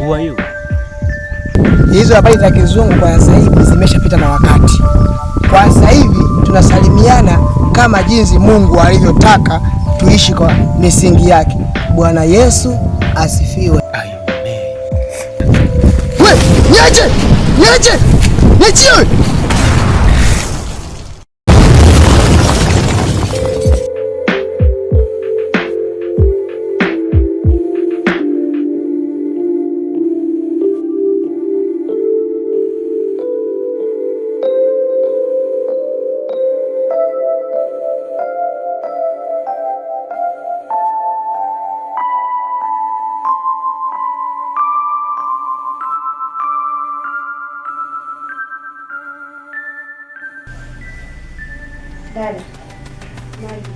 Who are you? Hizo habari za kizungu kwa sasa hivi zimeshapita na wakati. Kwa sasa hivi tunasalimiana kama jinsi Mungu alivyotaka tuishi kwa misingi yake. Bwana Yesu asifiwe. Amen. Wewe, niache! Niache! Dada. Maji.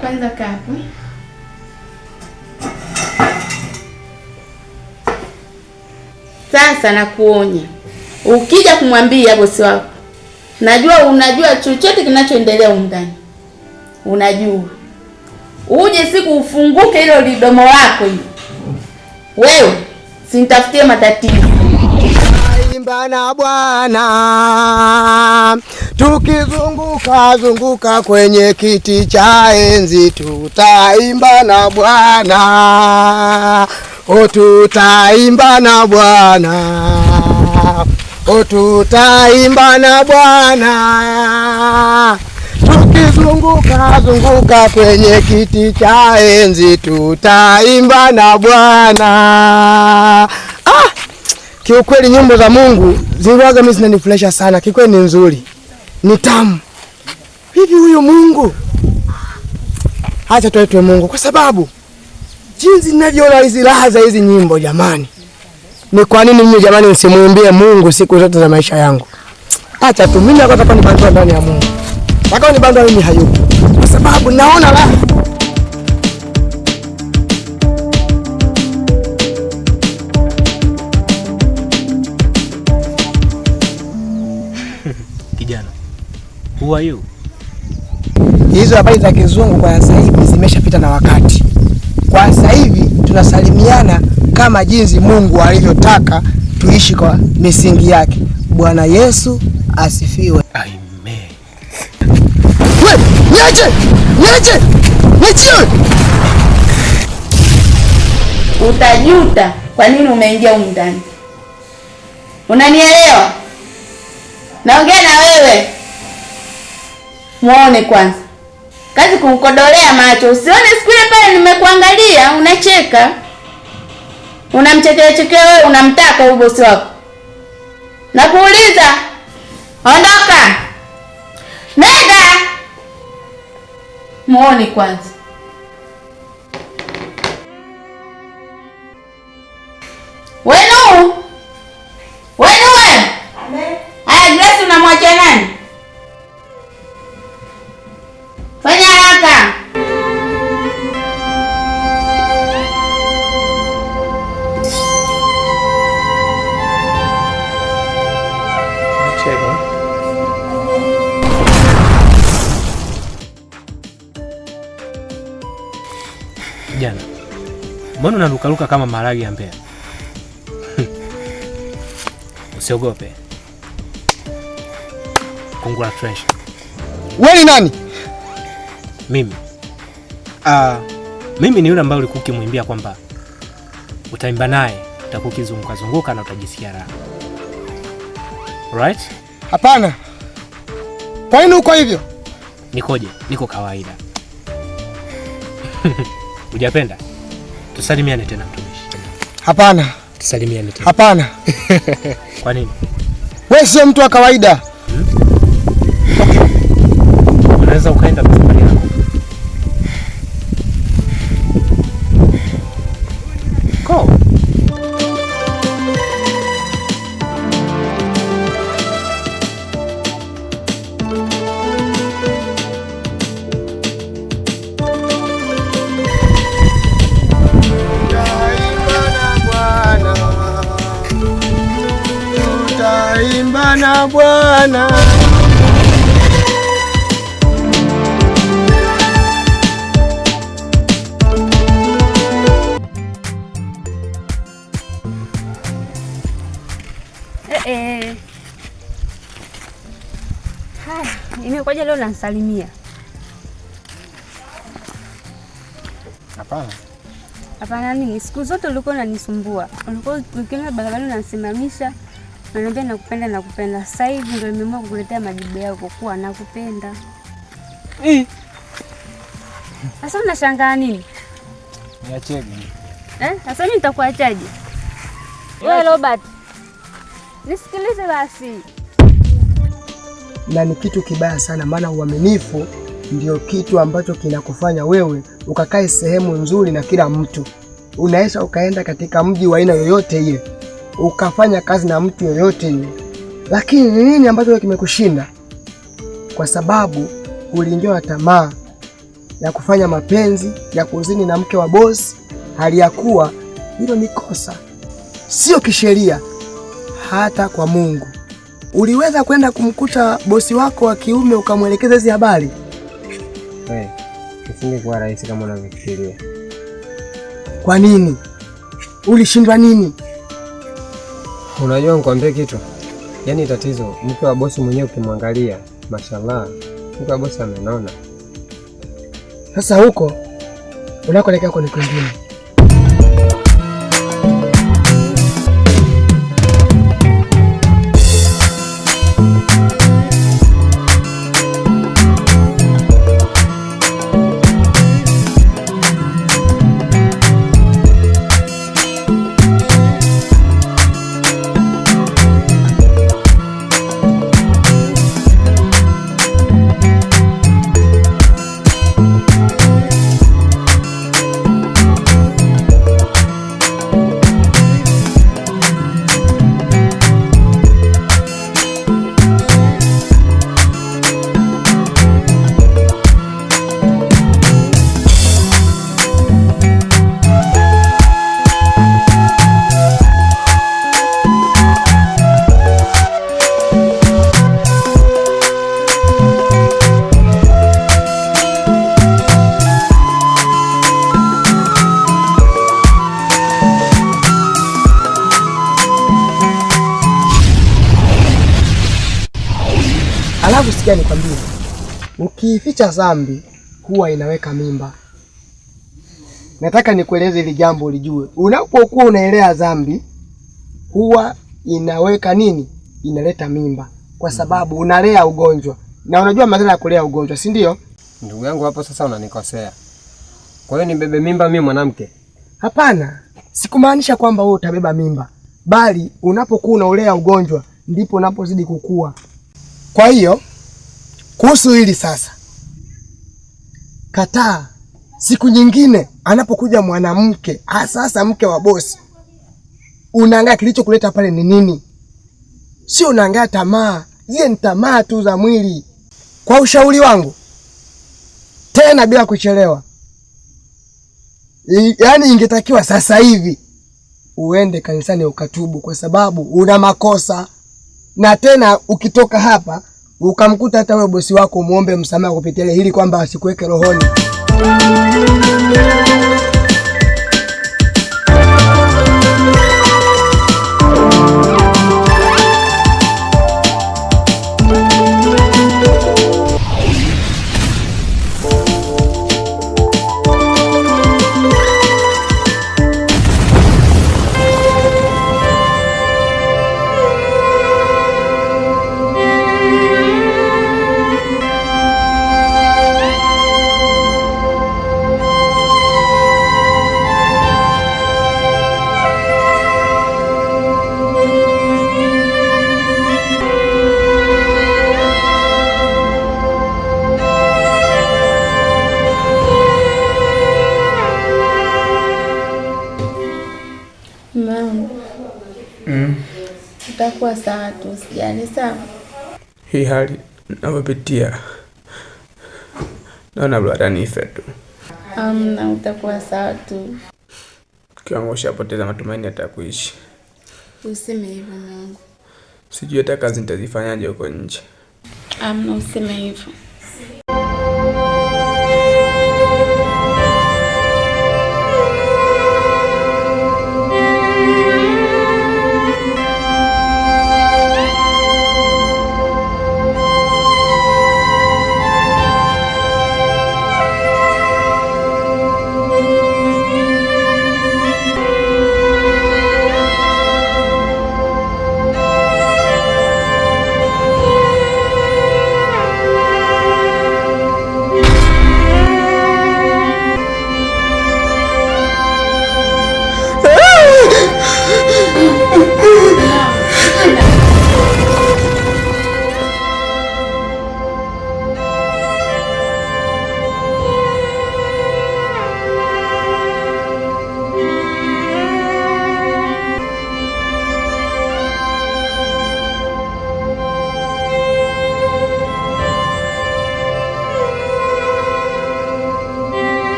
Kwanza kapu. Sasa nakuonya. Ukija kumwambia bosi wako, unajua chochote kinachoendelea huko ndani. Unajua. Uje siku ufunguke hilo lidomo lako hilo. Wewe sinitafutie matatizo. Tutaimba na Bwana, tukizunguka kwenye kiti cha enzi. Tutaimba na Bwana, tutaimba na Bwana, tutaimba na Bwana, tukizunguka kwenye kiti cha enzi. Tutaimba na Bwana. Kiukweli nyimbo za Mungu ziliwaga mimi zinanifurahisha sana. Kiukweli ni nzuri. Ni tamu. Hivi huyo Mungu? Acha tuitwe Mungu kwa sababu jinsi ninavyoona hizi raha za hizi nyimbo jamani. Ni kwa nini mimi jamani nisimuimbie Mungu siku zote za maisha yangu? Acha tu mimi nataka nibandwe ndani ya Mungu. Nataka nibandwe mimi hayupo. Kwa sababu naona raha. Kijana. Who are you? Hizo habari za kizungu kwa sasa hivi zimeshapita na wakati. Kwa sasa hivi tunasalimiana kama jinsi Mungu alivyotaka tuishi kwa misingi yake. Bwana Yesu asifiwe. Amen. Wewe, niache! Utajuta kwa nini umeingia huko ndani. Unanielewa? Naongea na wewe. Muone kwanza. Kazi kumkodolea macho. Usione siku ile pale nimekuangalia unacheka. Unamchekea wewe, unamtaka huyo bosi wako. Nakuuliza. Ondoka. Nenda. Muone kwanza. Wenu. Amen. Grace unamwacha nani? Fanya haraka. Cheka. Kijana. Mbona unarukaruka kama maharage ya Mbeya? Usiogope. Congratulations. Wewe ni nani? Mimi. Mimi ni yule ambaye ulikuwa ukimwimbia kwamba utaimba naye, utakukizunguka na utajisikia raha. Right? Hapana. Kwa nini uko hivyo? Nikoje? Niko kawaida. Hujapenda? Tusalimiane tena mtumishi. Hapana. Tusalimiane tena. Hapana. Kwa nini? Wewe sio mtu wa kawaida. Unaweza ukaenda msafari yako. Go. Tutaimba na Bwana. Haya, imekuja leo nasalimia? Hapana. Hapana nini? Siku zote ulikuwa unanisumbua. Ulikuwa ukiona barabarani unanisimamisha. Unaniambia nakupenda. Sasa hivi ndio nimeamua kukuletea majibu yako kuwa nakupenda. Sasa unashangaa nini? Niachege. Sasa mimi nitakuachaje? Wewe Robert. Nisikilize basi. Na ni kitu kibaya sana, maana uaminifu ndio kitu ambacho kinakufanya wewe ukakae sehemu nzuri na kila mtu. Unaweza ukaenda katika mji wa aina yoyote ile, ukafanya kazi na mtu yoyote ile. Lakini ni nini ambacho kimekushinda? Kwa sababu uliingiwa tamaa ya kufanya mapenzi ya kuzini na mke wa bosi, hali ya kuwa hilo ni kosa. Sio kisheria, hata kwa Mungu. Uliweza kwenda kumkuta bosi wako wa kiume ukamwelekeza hizi habari? Isingekuwa rahisi kama unavyofikiria. Kwa nini? Ulishindwa nini? Unajua nikwambie kitu? Yaani tatizo mke wa bosi mwenyewe ukimwangalia, mashallah, mke wa bosi amenona. Sasa huko unakoelekea kwa ni kwingine. Alafu sikia nikwambie, ukificha dhambi huwa inaweka mimba. Nataka nikueleze hili jambo ulijue. Unapokuwa unaelea dhambi huwa inaweka nini? Inaleta mimba, kwa sababu unalea ugonjwa. Na unajua madhara ya kulea ugonjwa, si ndio? Ndugu yangu hapo sasa unanikosea. Kwa hiyo nibebe mimba mimi mwanamke? Hapana. Sikumaanisha kwamba wewe utabeba mimba, bali unapokuwa unaolea ugonjwa ndipo unapozidi kukua. Kwa hiyo kuhusu hili sasa, kataa. Siku nyingine anapokuja mwanamke, sasa mke wa bosi, unaangalia kilichokuleta pale ni nini. Sio unaangalia tamaa. Zile ni tamaa tu za mwili. Kwa ushauri wangu, tena bila kuchelewa, yaani ingetakiwa sasa hivi uende kanisani ukatubu, kwa sababu una makosa. Na tena ukitoka hapa ukamkuta hata wewe bosi wako, muombe msamaha kupitia hili kwamba asikuweke rohoni. Utakuwa sawa tu, usijali, sawa? Hii hali ninayopitia naona bora nife tu. Amna, utakuwa sawa tu. Kiwango shapoteza matumaini hata kuishi. Useme hivyo Mungu. Sijui hata kazi nitazifanyaje huko nje. Amna, useme hivyo.